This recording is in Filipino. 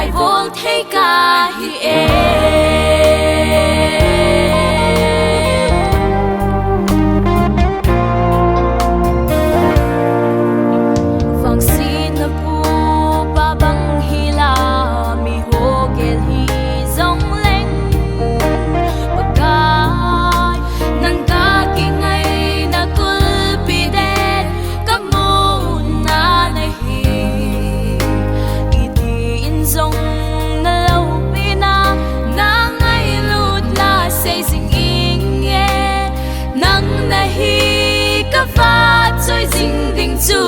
lại vô thấy cả hi e vang xin na pu ba bang hi la mi ho gel hi zong leng bagay nang ka ki ngay na kul pi den ka mu na na hi iti in zong na lâu pi na ngay lut la say sing ing ye nang na hi ka fa choi jing ding chu